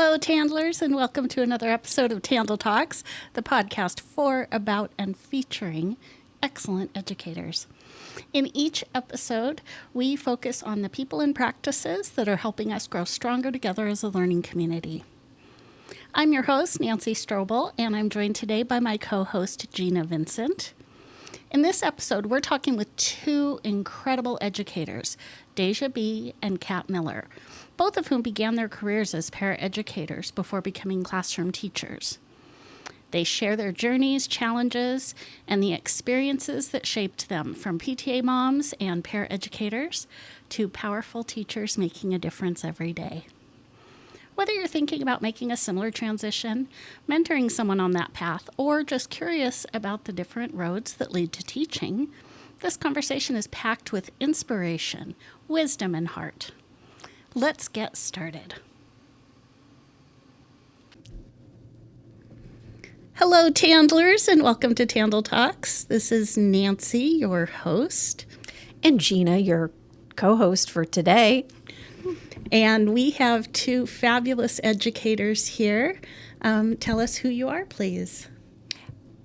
Hello, TandLers, and welcome to another episode of TandL Talks, the podcast for, about, and featuring excellent educators. In each episode, we focus on the people and practices that are helping us grow stronger together as a learning community. I'm your host, Nancy Strobel, and I'm joined today by my co-host, Gina Vincent. In this episode, we're talking with two incredible educators, Deja B. and Kat Miller, both of whom began their careers as paraeducators before becoming classroom teachers. They share their journeys, challenges, and the experiences that shaped them, from PTA moms and paraeducators to powerful teachers making a difference every day. Whether you're thinking about making a similar transition, mentoring someone on that path, or just curious about the different roads that lead to teaching, this conversation is packed with inspiration, wisdom, and heart. Let's get started. Hello, TandLers, and welcome to TandL Talks. This is Nancy, your host. And Gina, your co-host for today. And we have two fabulous educators here. Tell us who you are, please.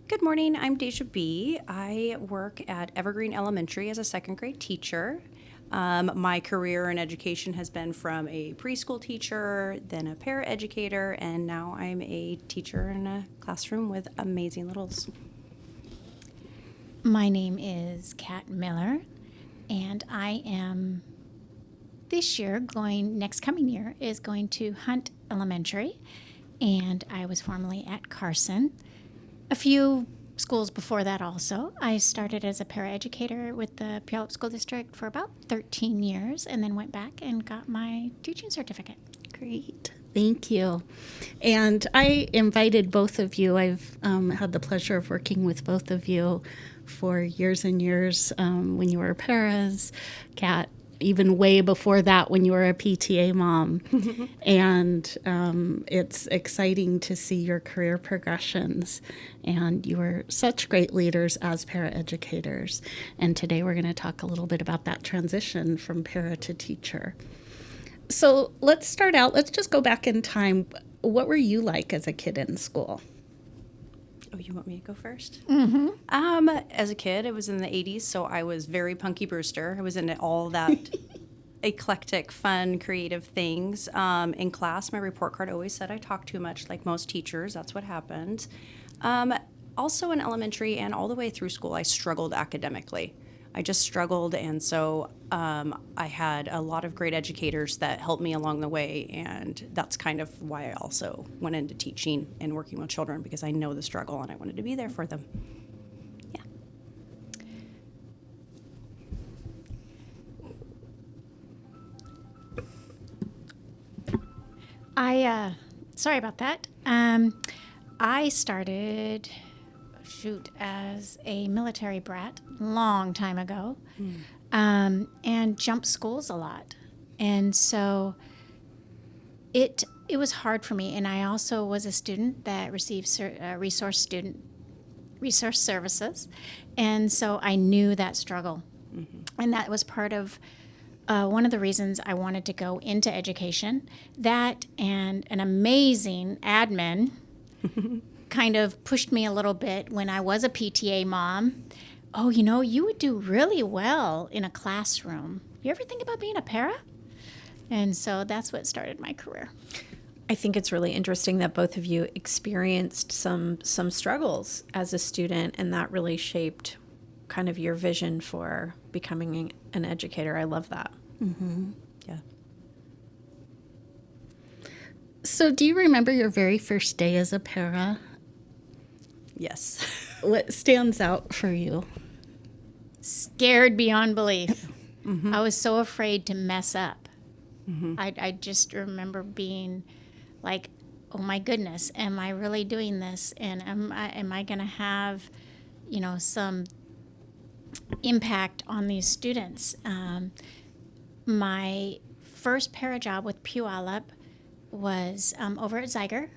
Good morning, I'm Deja B. I work at Evergreen Elementary as a second grade teacher. My career in education has been from a preschool teacher, then a paraeducator, and now I'm a teacher in a classroom with amazing littles. My name is Kat Miller, and I am this year next coming year is going to Hunt Elementary, and I was formerly at Carson. A few schools before that also. I started as a paraeducator with the Puyallup School District for about 13 years and then went back and got my teaching certificate. Great. Thank you. And I invited both of you. I've had the pleasure of working with both of you for years and years when you were paras, Kat, even way before that when you were a PTA mom. And it's exciting to see your career progressions. And you were such great leaders as paraeducators. And today we're going to talk a little bit about that transition from para to teacher. So let's start out. Let's just go back in time. What were you like as a kid in school? Oh, you want me to go first? Mm-hmm. As a kid, it was in the 80s, so I was very Punky Brewster. I was into all that eclectic, fun, creative things. In class, my report card always said I talked too much, like most teachers. That's what happened. Also in elementary and all the way through school, I struggled academically. I just struggled, and so I had a lot of great educators that helped me along the way, and that's kind of why I also went into teaching and working with children, because I know the struggle and I wanted to be there for them. Yeah. Sorry about that. I started as a military brat long time ago, and jumped schools a lot, and so it was hard for me. And I also was a student that received resource services, and so I knew that struggle, and that was part of one of the reasons I wanted to go into education. That and an amazing admin kind of pushed me a little bit when I was a PTA mom. Oh, you would do really well in a classroom. You ever think about being a para? And so that's what started my career. I think it's really interesting that both of you experienced some struggles as a student, and that really shaped kind of your vision for becoming an educator. I love that. Mm-hmm. Yeah. So do you remember your very first day as a para? Yes. What stands out for you? Scared beyond belief. Mm-hmm. I was so afraid to mess up. Mm-hmm. I just remember being like, oh my goodness, am I really doing this? And am I going to have, some impact on these students? My first para job with Puyallup was over at Zeiger,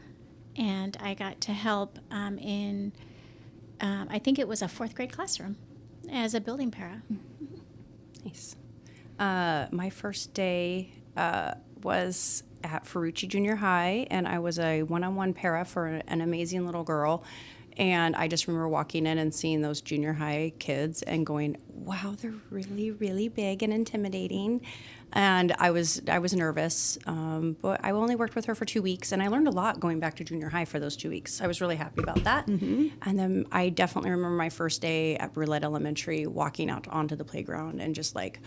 and I got to help in, I think it was a fourth grade classroom as a building para. Nice. My first day was at Ferrucci Junior High, and I was a one-on-one para for an amazing little girl. And I just remember walking in and seeing those junior high kids and going, wow, they're really, really big and intimidating. And I was nervous, but I only worked with her for 2 weeks, and I learned a lot going back to junior high for those 2 weeks. I was really happy about that. And then I definitely remember my first day at Brulette Elementary, walking out onto the playground and just like,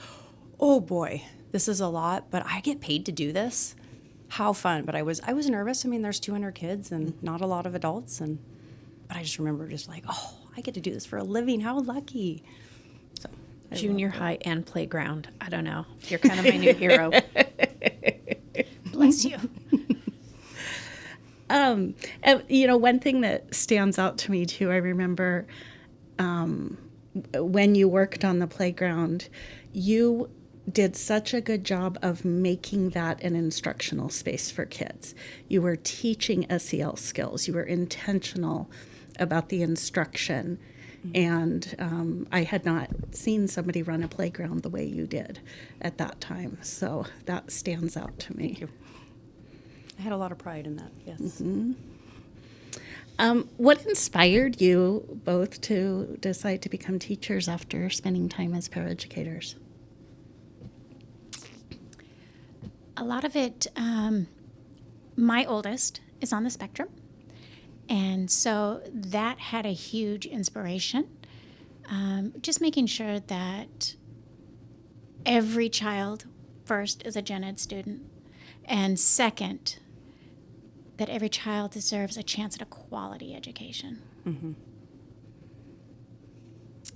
oh boy, this is a lot, but I get paid to do this. How fun! But I was nervous. I mean, there's 200 kids and not a lot of adults, but I just remember just like, oh, I get to do this for a living. How lucky. So Junior high and playground. I don't know. You're kind of my new hero. Bless you. And, one thing that stands out to me too, I remember when you worked on the playground, you did such a good job of making that an instructional space for kids. You were teaching SEL skills. You were intentional about the instruction. And I had not seen somebody run a playground the way you did at that time. So that stands out to me. thank you. I had a lot of pride in that, yes. What inspired you both to decide to become teachers after spending time as paraeducators? A lot of it, my oldest is on the spectrum. And so that had a huge inspiration. Just making sure that every child, first, is a gen ed student, and second, that every child deserves a chance at a quality education.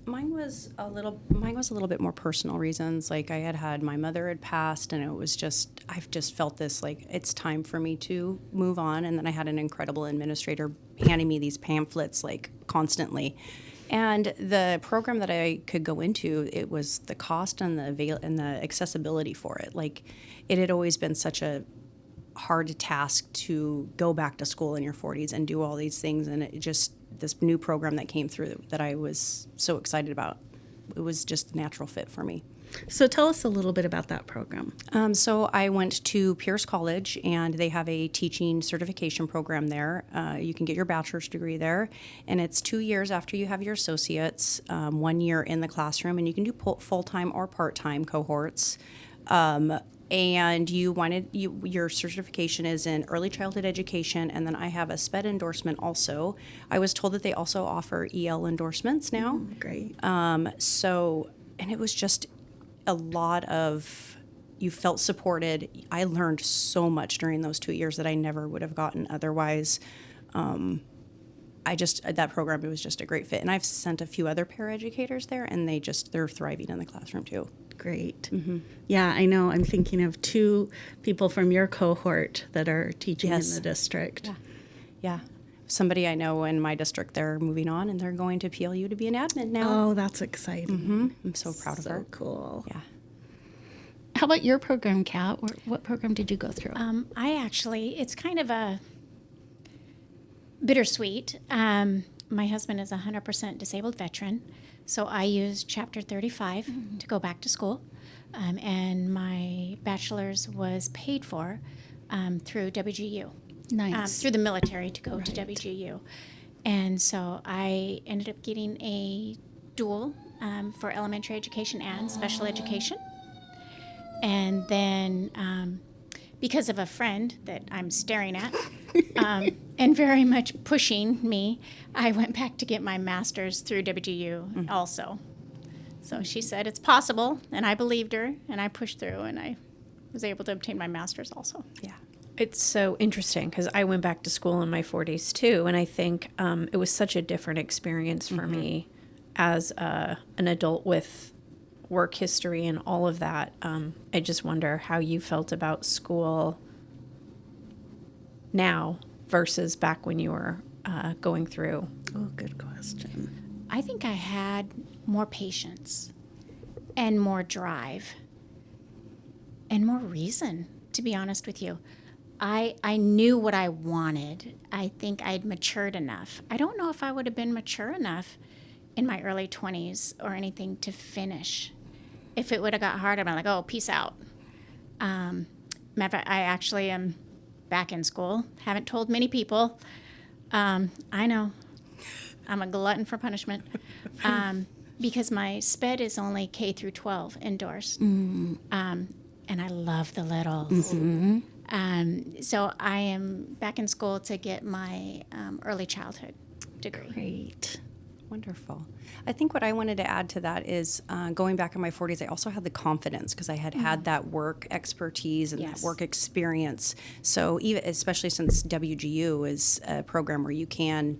Mine was a little bit more personal reasons. Like my mother had passed, and I've just felt this, like, it's time for me to move on. And then I had an incredible administrator handing me these pamphlets, like, constantly. And the program that I could go into, it was the cost and the accessibility for it. Like, it had always been such a hard task to go back to school in your 40s and do all these things, and this new program that came through that I was so excited about, it was just a natural fit for me. So tell us a little bit about that program. So I went to Pierce College, and they have a teaching certification program there. You can get your bachelor's degree there, and it's 2 years after you have your associates, 1 year in the classroom, and you can do full-time or part-time cohorts. And your certification is in early childhood education, and then I have a SPED endorsement also. I was told that they also offer EL endorsements now. Great. And it was just a lot of, you felt supported. I learned so much during those 2 years that I never would have gotten otherwise. That program, it was just a great fit. And I've sent a few other paraeducators there, and they're thriving in the classroom too. Great. Yeah, I know. I'm thinking of 2 people from your cohort that are teaching in the district. Yeah. Somebody I know in my district, they're moving on, and they're going to PLU to be an admin now. Oh, that's exciting. I'm so proud of her. So cool. Yeah. How about your program, Kat? What program did you go through? It's kind of a bittersweet. My husband is a 100% disabled veteran, so I used Chapter 35 to go back to school, and my bachelor's was paid for through WGU. Nice. Through the military to go to WGU. And so I ended up getting a dual for elementary education and special education. And then because of a friend that I'm staring at and very much pushing me, I went back to get my master's through WGU also. So she said it's possible, and I believed her, and I pushed through, and I was able to obtain my master's also. Yeah. It's so interesting because I went back to school in my 40s too, and I think it was such a different experience for me as an adult with work history and all of that. I just wonder how you felt about school now versus back when you were going through. Oh, good question. I think I had more patience and more drive and more reason, to be honest with you. I knew what I wanted. I think I'd matured enough. I don't know if I would have been mature enough in my early 20s or anything to finish. If it would have got hard, I'd been like, oh, peace out. Matter of fact, I actually am back in school. Haven't told many people. I know. I'm a glutton for punishment. Because my SPED is only K through 12 indoors. And I love the littles. So I am back in school to get my early childhood degree. Great. Wonderful. I think what I wanted to add to that is going back in my 40s, I also had the confidence because I had that work expertise and that work experience. So even especially since WGU is a program where you can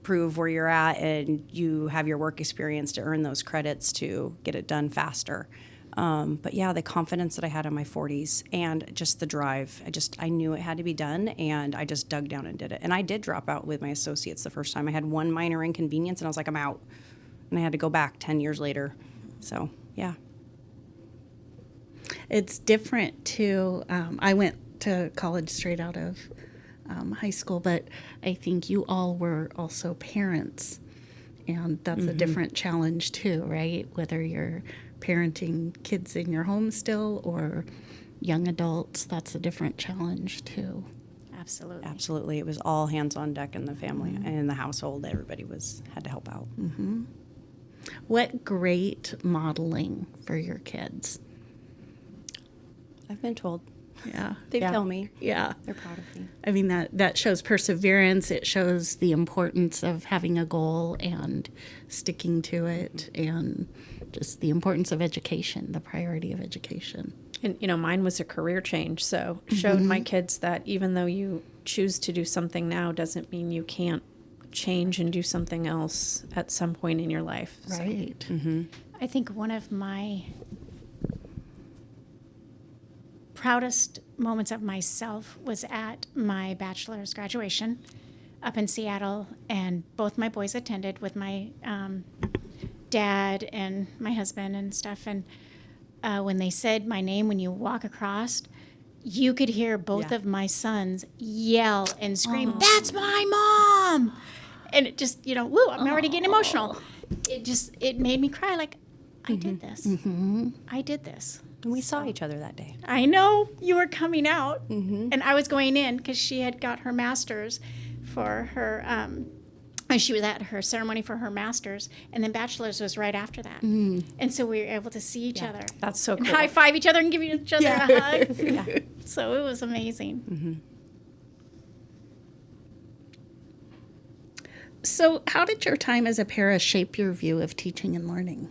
prove where you're at and you have your work experience to earn those credits to get it done faster. But yeah, the confidence that I had in my 40s and just the drive, I knew it had to be done, and I just dug down and did it. And I did drop out with my associates the first time. I had one minor inconvenience and I was like, I'm out. And I had to go back 10 years later. So yeah. It's different too. I went to college straight out of high school, but I think you all were also parents, and that's a different challenge too, right? Whether you're parenting kids in your home still or young adults, that's a different challenge too. Absolutely. Absolutely. It was all hands on deck in the family and in the household. Everybody had to help out. What great modeling for your kids. I've been told. Yeah. They tell me. Yeah. They're proud of me. I mean, that shows perseverance. It shows the importance of having a goal and sticking to it, and just the importance of education, the priority of education. And, mine was a career change. So showed my kids that even though you choose to do something now doesn't mean you can't change and do something else at some point in your life. Right. I think one of my proudest moments of myself was at my bachelor's graduation up in Seattle, and both my boys attended with my dad and my husband and stuff. And when they said my name, when you walk across, you could hear both of my sons yell and scream, "That's my mom!" And it just, woo, I'm already getting emotional. It made me cry, like, I did this. I did this. And we saw each other that day. I know you were coming out, and I was going in because she had got her master's for her, and she was at her ceremony for her master's, and then bachelor's was right after that. And so we were able to see each other. That's so And cool. high five each other and give each other a hug. So it was amazing. So how did your time as a para shape your view of teaching and learning?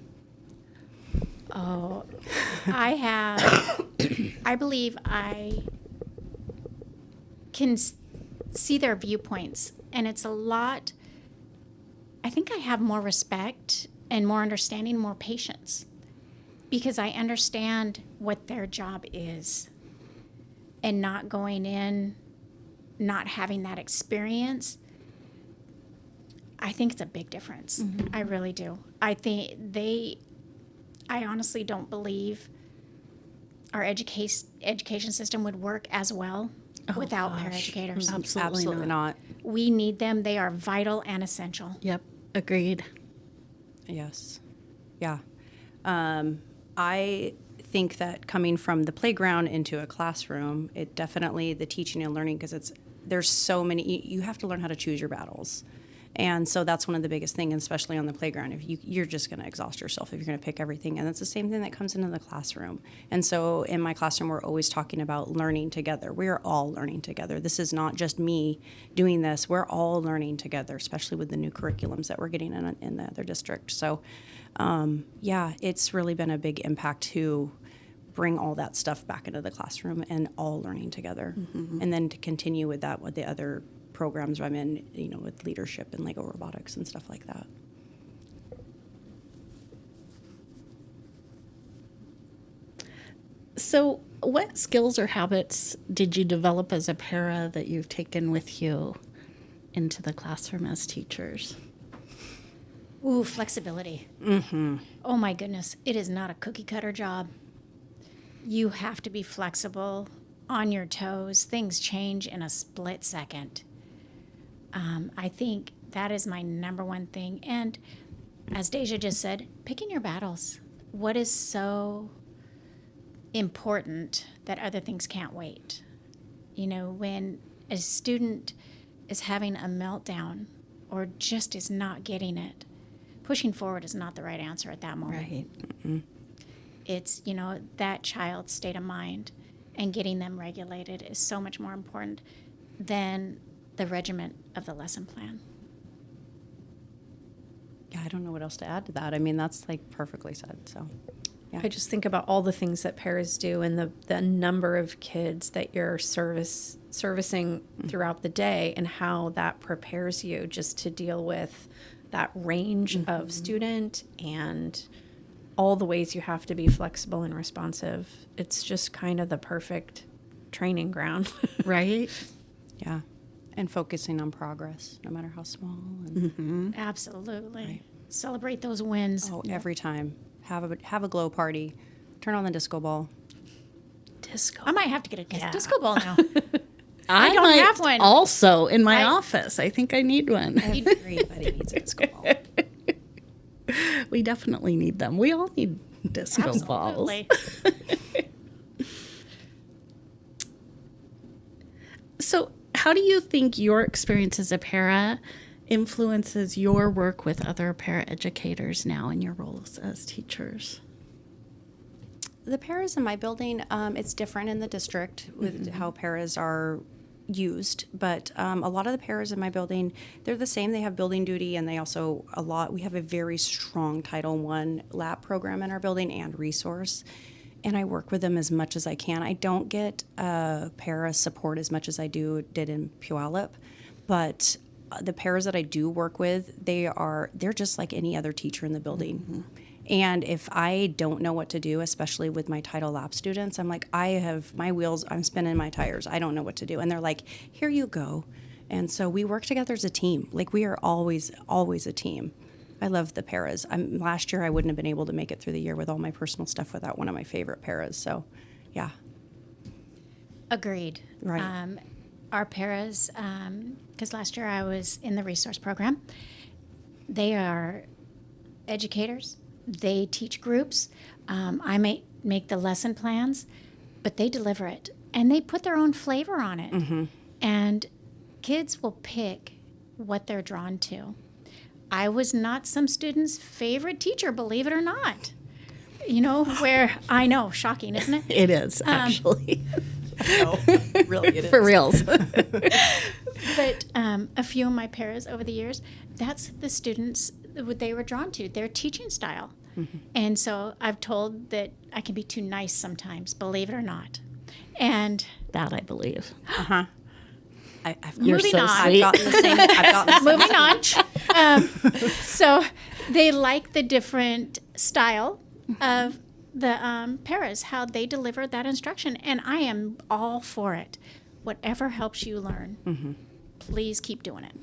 Oh, I believe I can see their viewpoints, and it's a lot. I think I have more respect and more understanding, more patience, because I understand what their job is, and not going in, not having that experience. I think it's a big difference. I really do. I honestly don't believe our education system would work as well without paraeducators. Absolutely not. We need them. They are vital and essential. Yep, agreed. Yes. Yeah. I think that coming from the playground into a classroom, it definitely, the teaching and learning, because there's so many, you have to learn how to choose your battles. And so that's one of the biggest things, especially on the playground. If you're just going to exhaust yourself if you're going to pick everything. And it's the same thing that comes into the classroom. And so in my classroom, we're always talking about learning together. We are all learning together. This is not just me doing this. We're all learning together, especially with the new curriculums that we're getting in the other district. So, it's really been a big impact to bring all that stuff back into the classroom and all learning together. And then to continue with that with the other programs I'm in, with leadership and Lego robotics and stuff like that. So what skills or habits did you develop as a para that you've taken with you into the classroom as teachers? Ooh, flexibility. Oh my goodness, it is not a cookie cutter job. You have to be flexible, on your toes. Things change in a split second. I think that is my number one thing. And as Deja just said, picking your battles. What is so important that other things can't wait. You know, when a student is having a meltdown or just is not getting it, pushing forward is not the right answer at that moment. Right. It's, you know, that child's state of mind and getting them regulated is so much more important than the regiment of the lesson plan. Yeah, I don't know what else to add to that. I mean, that's like perfectly said. So, yeah. I just think about all the things that paras do and the number of kids that you're servicing throughout the day and how that prepares you just to deal with that range of student and all the ways you have to be flexible and responsive. It's just kind of the perfect training ground. Right? Yeah. And focusing on progress, no matter how small. And Absolutely. Right. Celebrate those wins. Oh, every time. Have a glow party. Turn on the disco ball. Disco. I might have to get a disco ball now. I don't might have one. also in my office. I think I need one. Everybody needs a disco ball. We definitely need them. We all need disco balls. Absolutely. So, how do you think your experience as a para influences your work with other paraeducators now in your roles as teachers? The paras in my building, it's different in the district with how paras are used, but a lot of the paras in my building, they're the same. They have building duty, and they also we have a very strong Title I lab program in our building and resource, and I work with them as much as I can. I don't get para support as much as I did in Puyallup, but the paras that I do work with, they're just like any other teacher in the building. And if I don't know what to do, especially with my Title Lab students, I'm like, I have my wheels, I'm spinning my tires. I don't know what to do. And they're like, here you go. And so we work together as a team. Like, we are always, always a team. I love the paras. Last year, I wouldn't have been able to make it through the year with all my personal stuff without one of my favorite paras. So, yeah. Agreed. Right. Our paras, because last year I was in the resource program, they are educators. They teach groups. I may make the lesson plans, but they deliver it. And they put their own flavor on it. And kids will pick what they're drawn to. I was not some student's favorite teacher, believe it or not. You know, where I know, shocking, isn't it? It is, actually. No, really, it is. For reals. But a few of my paras over the years, that's the students what they were drawn to, their teaching style. And so I've told that I can be too nice sometimes, believe it or not. And That I believe. I've You're Moving so on. sweet. gotten the same. I've gotten the same. moving on. So they like the different style of the paras, how they deliver that instruction. And I am all for it. Whatever helps you learn, please keep doing it.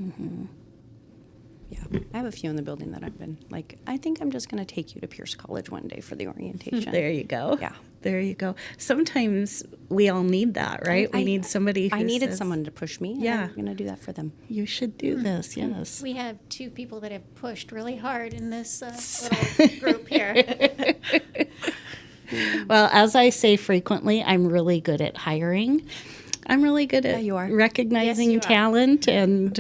Yeah, I have a few in the building that I've been like, I think I'm just going to take you to Pierce College one day for the orientation. There you go. Yeah. There you go. Sometimes we all need that, right? We need somebody who I needed says, someone to push me. And Yeah. I'm going to do that for them. you should do this, yes. We have two people that have pushed really hard in this little group here. Well, as I say frequently, I'm really good at hiring. I'm really good at you are. recognizing Yes, you are. talent and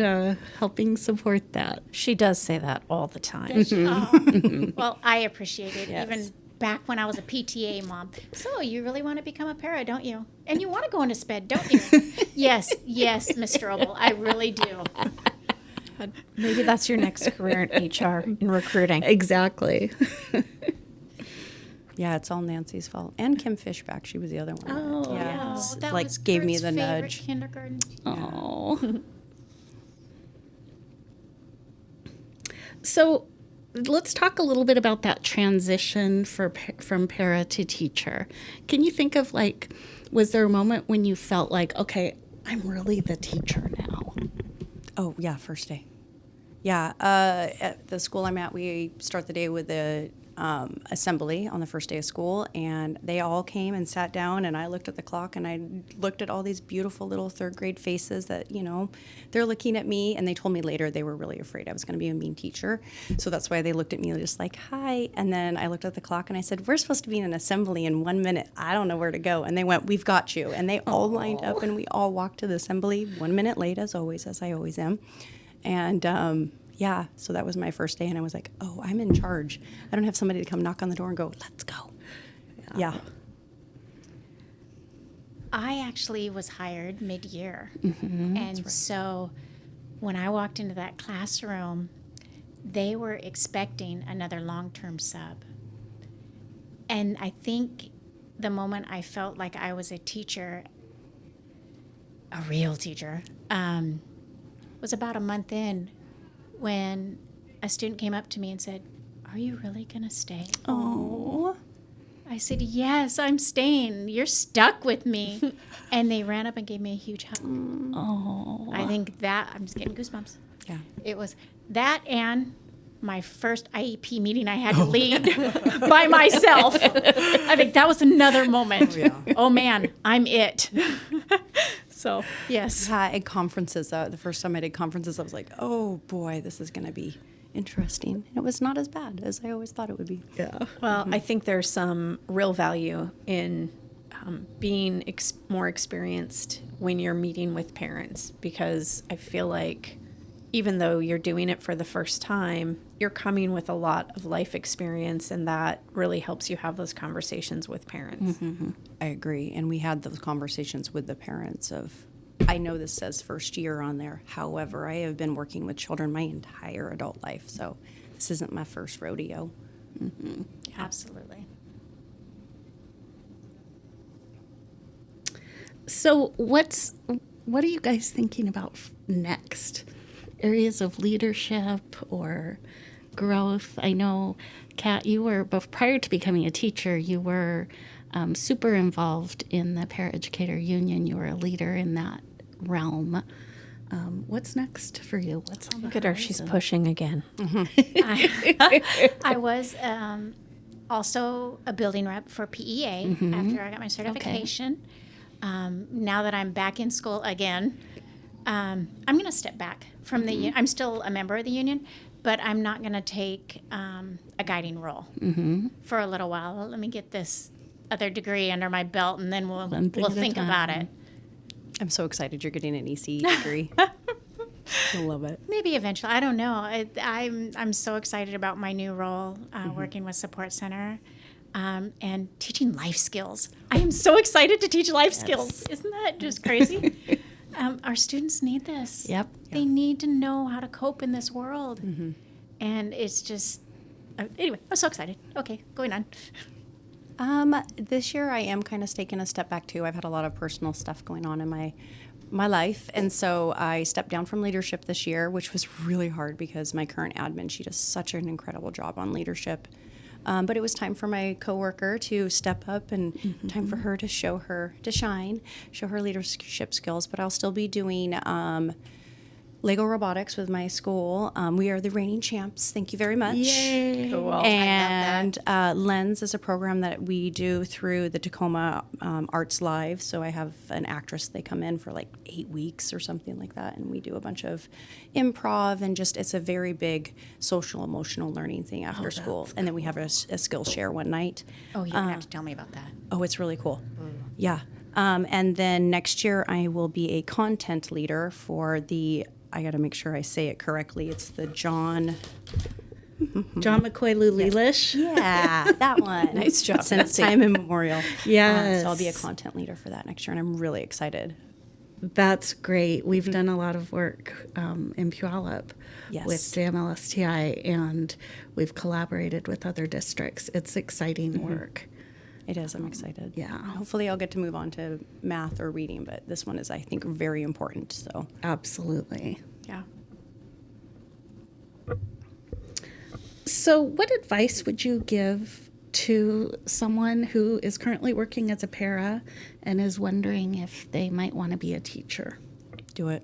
helping support that. She does say that all the time. Oh, well, I appreciate it. Yes. Even back when I was a PTA mom. So you really want to become a para, don't you? And you want to go into SPED, don't you? Yes, Ms. Strobel, I really do. Maybe that's your next career in HR, in recruiting. Exactly. Yeah, it's all Nancy's fault. And Kim Fishback. She was the other one. Oh, yeah. Oh, that Like, was gave me Kurt's the favorite nudge. Kindergarten. Oh. So let's talk a little bit about that transition from para to teacher. Can you think of, like, was there a moment when you felt like, okay, I'm really the teacher now? Oh, yeah, first day. Yeah, at the school I'm at, we start the day with a assembly on the first day of school, and they all came and sat down, and I looked at the clock, and I looked at all these beautiful little third grade faces that, you know, they're looking at me, and they told me later they were really afraid I was going to be a mean teacher. So that's why they looked at me just like, hi. And then I looked at the clock, and I said, we're supposed to be in an assembly in 1 minute. I don't know where to go. And they went, we've got you. And they all lined up, and we all walked to the assembly 1 minute late, as always, as I always am. And yeah, so that was my first day, and I was like, oh, I'm in charge. I don't have somebody to come knock on the door and go, let's go. Yeah. I actually was hired mid-year. And so when I walked into that classroom, they were expecting another long-term sub. And I think the moment I felt like I was a teacher, a real teacher, was about a month in when a student came up to me and said, are you really going to stay? Oh. I said, yes, I'm staying. You're stuck with me. And they ran up and gave me a huge hug. Oh. I think that, I'm just getting goosebumps. Yeah. It was that and my first IEP meeting I had to lead by myself. I think that was another moment. Oh man, I'm it. So, yes. Yeah, at conferences, the first time I did conferences, I was like, oh boy, this is going to be interesting. And it was not as bad as I always thought it would be. Yeah. Well, I think there's some real value in being more experienced when you're meeting with parents, because I feel like even though you're doing it for the first time, you're coming with a lot of life experience, and that really helps you have those conversations with parents. I agree. And we had those conversations with the parents of, I know this says first year on there. However, I have been working with children my entire adult life. So this isn't my first rodeo. Absolutely. So what are you guys thinking about next? Areas of leadership or growth? I know, Kat, you were, prior to becoming a teacher, you were super involved in the paraeducator union. You were a leader in that realm. What's next for you? What's on the Look at her, she's horizon? pushing again. I was also a building rep for PEA after I got my certification. Now that I'm back in school again, I'm going to step back from the union. I'm still a member of the union, but I'm not going to take a guiding role for a little while. Let me get this other degree under my belt, and then we'll think about it. I'm so excited you're getting an EC degree. I love it. Maybe eventually. I don't know. I'm so excited about my new role, working with Support Center and teaching life skills. I am so excited to teach life skills. Isn't that just crazy? Our students need this. Yep. They need to know how to cope in this world. And it's just, anyway, I'm so excited. Okay, going on. This year I am kind of taking a step back too. I've had a lot of personal stuff going on in my life, and so I stepped down from leadership this year, which was really hard because my current admin, she does such an incredible job on leadership. But it was time for my coworker to step up and time for her to show her leadership skills. But I'll still be doing Lego robotics with my school. We are the reigning champs. Thank you very much. Yay. Cool. And Lens is a program that we do through the Tacoma Arts Live. So I have an actress. They come in for like 8 weeks or something like that. And we do a bunch of improv and it's a very big social emotional learning thing after school. And then we have a skill share one night. Oh, you're going to have to tell me about that. Oh, it's really cool. Yeah. And then next year I will be a content leader for I got to make sure I say it correctly. It's the John McCoy Lulilish. Yeah, that one. Nice job. Since time immemorial. Yes. So I'll be a content leader for that next year, and I'm really excited. That's great. We've done a lot of work in Puyallup with JMLSTI, and we've collaborated with other districts. It's exciting work. It is. I'm excited. Yeah. Hopefully I'll get to move on to math or reading, but this one is, I think, very important. So Absolutely. Yeah. So what advice would you give to someone who is currently working as a para and is wondering if they might want to be a teacher? do it.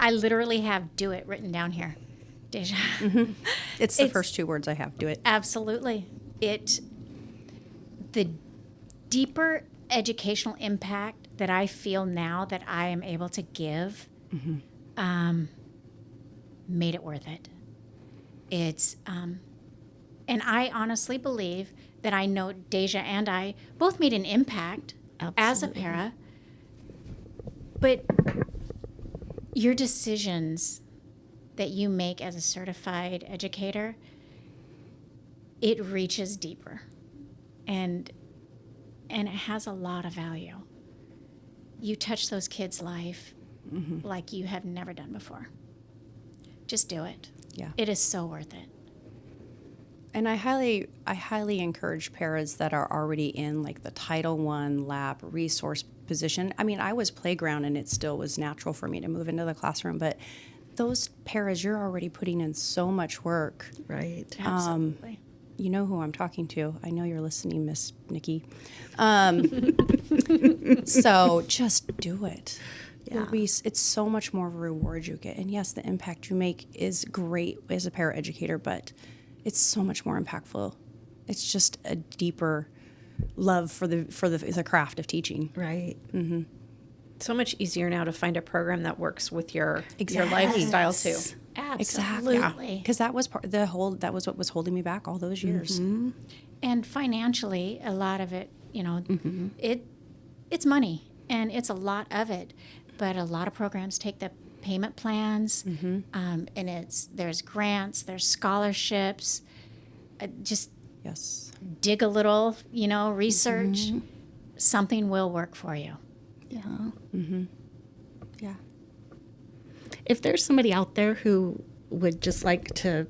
I literally have "do it" written down here. Deja. It's the first 2 words I have. Do it. Absolutely. The deeper educational impact that I feel now that I am able to give made it worth it. It's, and I honestly believe that I know Deja and I both made an impact as a para, but your decisions that you make as a certified educator, it reaches deeper, and it has a lot of value. You touch those kids' life like you have never done before. Just do it. Yeah. It is so worth it. And I highly encourage paras that are already in like the Title I lab resource position. I mean, I was playground and it still was natural for me to move into the classroom, but those paras, you're already putting in so much work. Right. Absolutely. You know who I'm talking to. I know you're listening, Miss Nikki. So just do it. Yeah. It's so much more of a reward you get. And yes, the impact you make is great as a paraeducator, but it's so much more impactful. It's just a deeper love for the craft of teaching. Right. So much easier now to find a program that works with your lifestyle too. Absolutely. Because that was that was what was holding me back all those years. And financially, a lot of it, it's money, and it's a lot of it. But a lot of programs take the payment plans, and there's grants, there's scholarships. Just Yes. dig a little, research. Something will work for you. Yeah. Yeah. If there's somebody out there who would just like to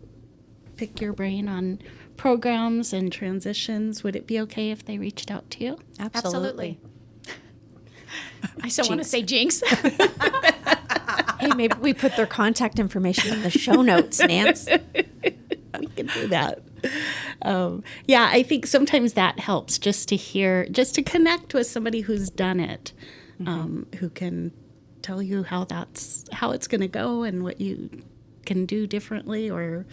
pick your brain on programs and transitions, would it be okay if they reached out to you? Absolutely. I still want to say jinx. Hey, maybe we put their contact information in the show notes, Nance. We can do that. Yeah, I think sometimes that helps just to connect with somebody who's done it, who can tell you how it's going to go and what you can do differently or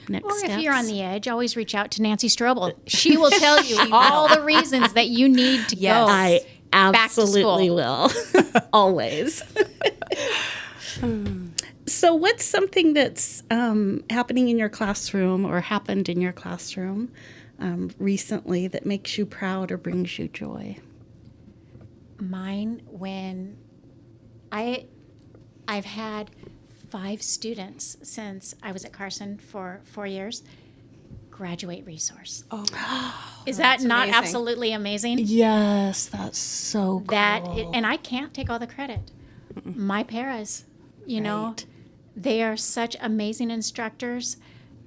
next steps. Or if you're on the edge, always reach out to Nancy Strobel. She will tell you all the reasons that you need to go. I absolutely back to will. Always. So what's something that's happening in your classroom or happened in your classroom recently that makes you proud or brings you joy? Mine, when I've had 5 students since I was at Carson for 4 years graduate resource. Oh, is that not amazing. Absolutely amazing? Yes, that's so cool. And I can't take all the credit. My paras, Right. they are such amazing instructors.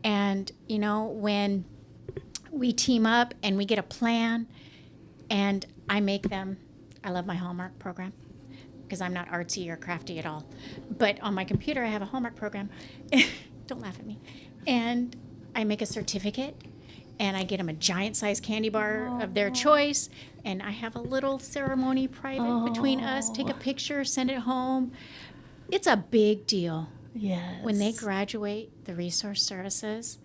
And, when we team up and we get a plan and I love my Hallmark program because I'm not artsy or crafty at all. But on my computer, I have a Hallmark program. Don't laugh at me. And I make a certificate and I get them a giant size candy bar of their choice. And I have a little ceremony private between us, take a picture, send it home. It's a big deal. Yes. When they graduate the resource services,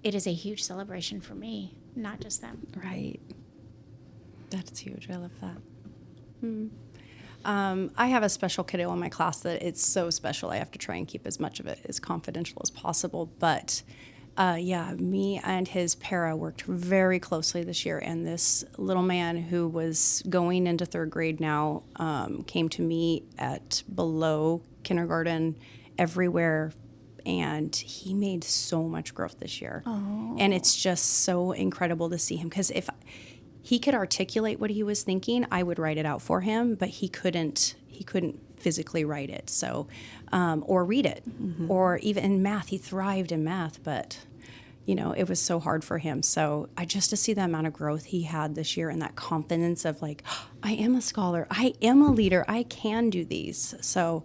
it is a huge celebration for me, not just them. Right. That's huge. I love that. I have a special kiddo in my class that it's so special. I have to try and keep as much of it as confidential as possible. But me and his para worked very closely this year. And this little man who was going into 3rd grade now came to me at below kindergarten everywhere. And he made so much growth this year. Oh. And it's just so incredible to see him. Because if he could articulate what he was thinking, I would write it out for him, but he couldn't physically write it, so or read it. Or even in math, he thrived in math, but it was so hard for him. So just to see the amount of growth he had this year and that confidence of like, oh, I am a scholar, I am a leader, I can do these. So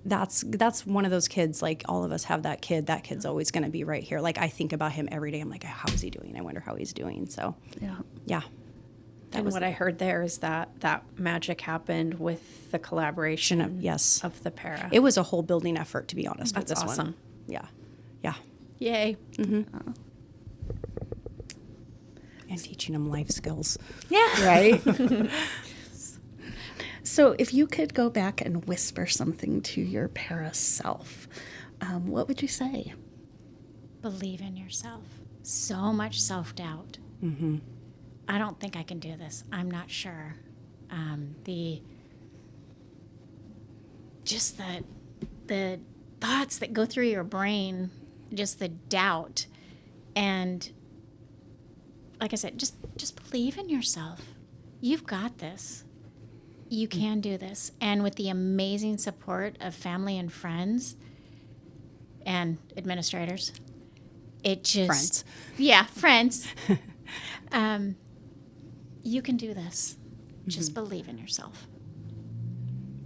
that's one of those kids, like all of us have that kid. That kid's always going to be right here. Like I think about him every day. I'm like, how is he doing? I wonder how he's doing. So yeah. And what I heard there is that magic happened with the collaboration yes. of the para. It was a whole building effort, to be honest. That's with this awesome. one. Yeah. Yeah. Yay. And teaching them life skills. Yeah. Right? So if you could go back and whisper something to your para self, what would you say? Believe in yourself. So much self-doubt. I don't think I can do this. I'm not sure. The thoughts that go through your brain, just the doubt, and like I said, just believe in yourself. You've got this. You can do this. And with the amazing support of family and friends and administrators, it just... Friends. Yeah, friends. You can do this. Just believe in yourself.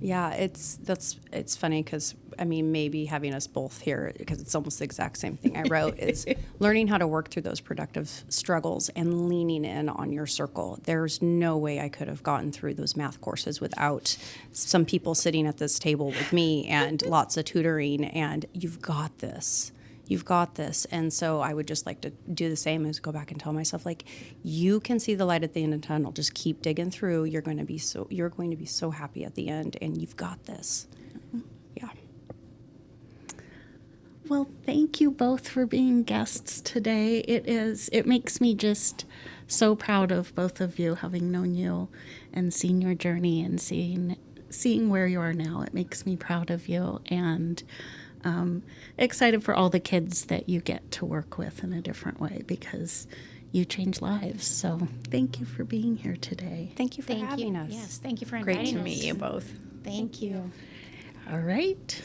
Yeah, it's funny because, I mean, maybe having us both here, because it's almost the exact same thing I wrote, is learning how to work through those productive struggles and leaning in on your circle. There's no way I could have gotten through those math courses without some people sitting at this table with me and lots of tutoring, and you've got this. You've got this. And so I would just like to do the same, as go back and tell myself, like, you can see the light at the end of the tunnel. Just keep digging through. You're going to be so happy at the end, and you've got this. Yeah. Well, thank you both for being guests today. It makes me just so proud of both of you, having known you and seen your journey and seeing where you are now. It makes me proud of you, and excited for all the kids that you get to work with in a different way, because you change lives. So thank you for being here today. Thank you for having us. Yes, thank you for Great inviting to us. meet you both. Thank you. All right.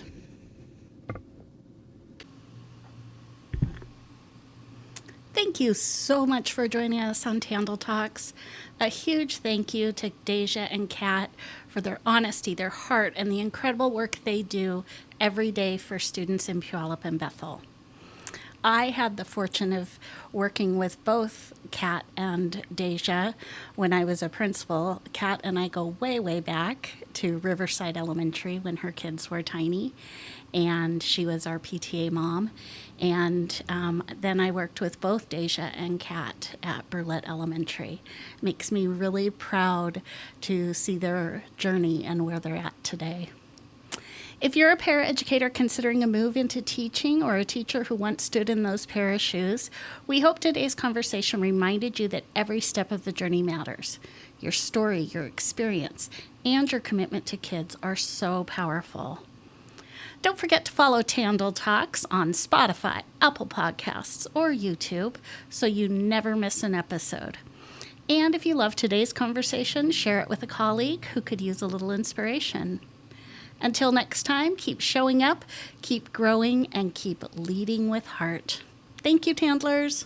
Thank you so much for joining us on TandL Talks. A huge thank you to Deja and Kat for their honesty, their heart, and the incredible work they do every day for students in Puyallup and Bethel. I had the fortune of working with both Kat and Deja when I was a principal. Kat and I go way, way back to Riverside Elementary when her kids were tiny, and she was our PTA mom. And then I worked with both Deja and Kat at Burlette Elementary. Makes me really proud to see their journey and where they're at today. If you're a paraeducator considering a move into teaching, or a teacher who once stood in those para shoes, we hope today's conversation reminded you that every step of the journey matters. Your story, your experience, and your commitment to kids are so powerful. Don't forget to follow TandL Talks on Spotify, Apple Podcasts, or YouTube so you never miss an episode. And if you love today's conversation, share it with a colleague who could use a little inspiration. Until next time, keep showing up, keep growing, and keep leading with heart. Thank you, Tandlers.